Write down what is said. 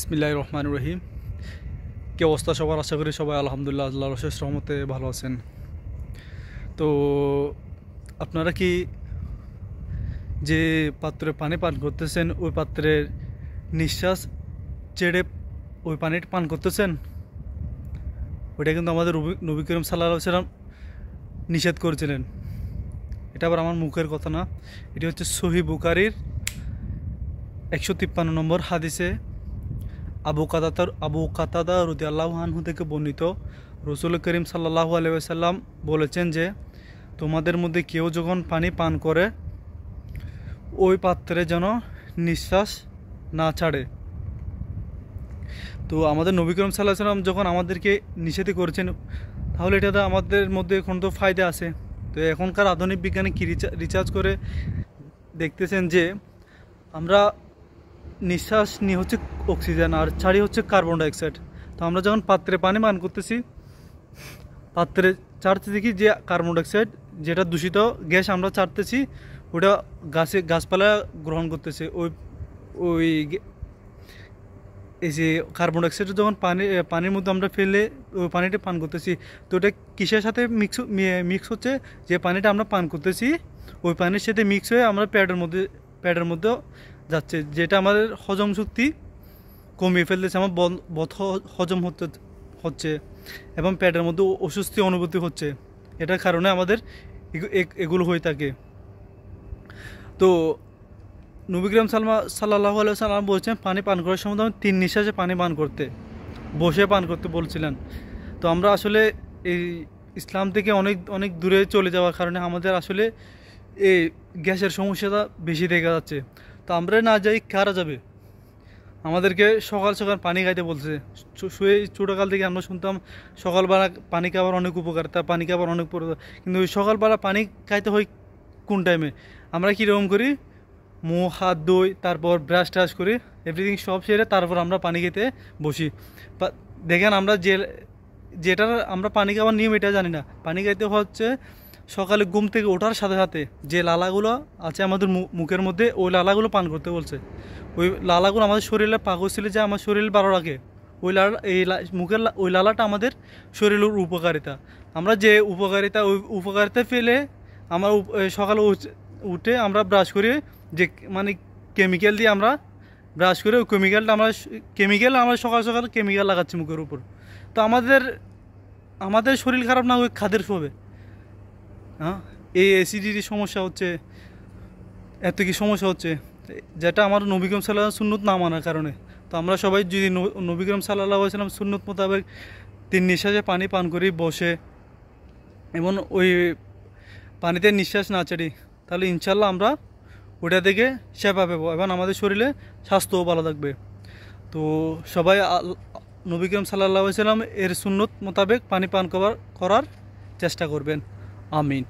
বিসমিল্লাহির রহমানির রহিম। কি অবস্থা সবার? আশা করি সবাই আলহামদুলিল্লাহ আল্লাহর অশেষ রহমতে ভালো আছেন। তো আপনারা কি যে পাত্রে পানি পান করতেছেন ওই পাত্রের নিঃশ্বাস ছেড়ে ওই পানিটা পান করতেছেন? ওইটা কিন্তু আমাদের নবী করিম সাল্লাল্লাহু আলাইহি ওয়াসাল্লাম নিষেধ করেছিলেন। এটা আবার আমার মুখের কথা না, এটি হচ্ছে সহিহ বুখারীর 153 নম্বর হাদিসে আবু কাতাদা রাদিয়াল্লাহু আনহু থেকে বর্ণিত। রাসূল করিম সাল্লাল্লাহু আলাইহি ওয়াসাল্লাম বলেছেন যে, তোমাদের মধ্যে কেউ যখন পানি পান করে ওই পাত্রে যেন নিঃশ্বাস না ছাড়ে। তো আমাদের নবী করিম সাল্লাল্লাহু আলাইহি ওয়াসাল্লাম যখন আমাদেরকে নিষেধ করেছেন, তাহলে এটাতে আমাদের মধ্যে এখন তো ফায়দা আছে। তো এখনকার আধুনিক বিজ্ঞানী কি রিসার্চ করে দেখতেছেন যে আমরা নিঃশ্বাস নিয়ে হচ্ছে অক্সিজেন আর ছাড়ি হচ্ছে কার্বন ডাইঅক্সাইড। তো আমরা যখন পাত্রে পানি পান করতেছি, পাত্রে ছাড়তে দেখি যে কার্বন ডাইঅক্সাইড, যেটা দূষিত গ্যাস আমরা ছাড়তেছি, ওটা গাছপালা গ্রহণ করতেছে। ওই ওই এই যে কার্বন ডাইঅক্সাইড যখন পানির মধ্যে আমরা ফেলে ওই পানিটা পান করতেছি, তো ওটা কিসের সাথে মিক্স হচ্ছে? যে পানিটা আমরা পান করতেছি ওই পানির সাথে মিক্স হয়ে আমরা প্যাডের মধ্যে যাচ্ছে, যেটা আমাদের হজম শক্তি কমিয়ে ফেলতেছে। আমার বদ হজম হচ্ছে এবং পেটের মধ্যে অস্বস্তি অনুভূতি হচ্ছে। এটার কারণে আমাদের এগুলো হয়ে থাকে। তো নবী করিম সাল্লাল্লাহু আলাইহি ওয়াসাল্লাম বলছেন পানি পান করার সময় 3 নিঃশ্বাসে পানি পান করতে, বসে পান করতে বলছিলেন। তো আমরা আসলে এই ইসলাম থেকে অনেক অনেক দূরে চলে যাওয়ার কারণে আমাদের আসলে এই গ্যাসের সমস্যাটা বেশি দেখা যাচ্ছে। তো আমরা না যাই কারা যাবে? আমাদেরকে সকাল সকাল পানি খাইতে বলছে। শুয়ে ছোটোকাল থেকে আমরা শুনতাম সকালবেলা পানি খাবার অনেক উপকারিতা, পানি খাবার অনেক কিন্তু ওই সকালবেলা পানি খাইতে হয় কোন টাইমে? আমরা কীরকম করি? মুখ হাত ধুই, তারপর ব্রাশ ট্রাশ করি, এভরিথিং সব সেরে তারপর আমরা পানি খেতে বসি। দেখেন আমরা যেটার আমরা পানি খাওয়ার নিয়ম এটা জানি না। পানি খাইতে হচ্ছে সকালে ঘুম থেকে ওঠার সাথে সাথে যে লালাগুলো আছে আমাদের মুখের মধ্যে, ওই লালাগুলো পান করতে বলছে। ওই লালাগুলো আমাদের শরীরে পাকস্থলী যে আমার শরীর ভালো রাখে, ওই মুখের ওই লালাটা আমাদের শরীরের উপকারিতা। আমরা যে ওই উপকারিতা ফেলে আমরা সকালে উঠে আমরা ব্রাশ করি, যে মানে কেমিক্যাল দিয়ে আমরা ব্রাশ করে ওই কেমিক্যাল আমরা সকাল সকাল কেমিক্যাল লাগাচ্ছি মুখের উপর। তো আমাদের শরীর খারাপ না ওই খাদের হবে। হ্যাঁ, এই অ্যাসিডিটির সমস্যা হচ্ছে, এত কি সমস্যা হচ্ছে, যেটা আমার নবী করিম সাল্লাল্লাহু আলাইহি ওয়াসাল্লাম সুন্নত না মানার কারণে। তো আমরা সবাই যদি নবী করিম সাল্লাল্লাহু আলাইহি ওয়াসাল্লাম সুন্নত মোতাবেক 3 নিঃশ্বাসে পানি পান করি বসে, এবং ওই পানিতে নিঃশ্বাস না ছাড়ি, তাহলে ইনশাল্লাহ আমরা ওটা থেকে সেবা পাবো এবং আমাদের শরীরে স্বাস্থ্যও ভালো থাকবে। তো সবাই নবী করিম সাল্লাল্লাহু আলাইহি ওয়াসাল্লাম এর সুন্নত মোতাবেক পানি পান করার চেষ্টা করবেন। আমিন।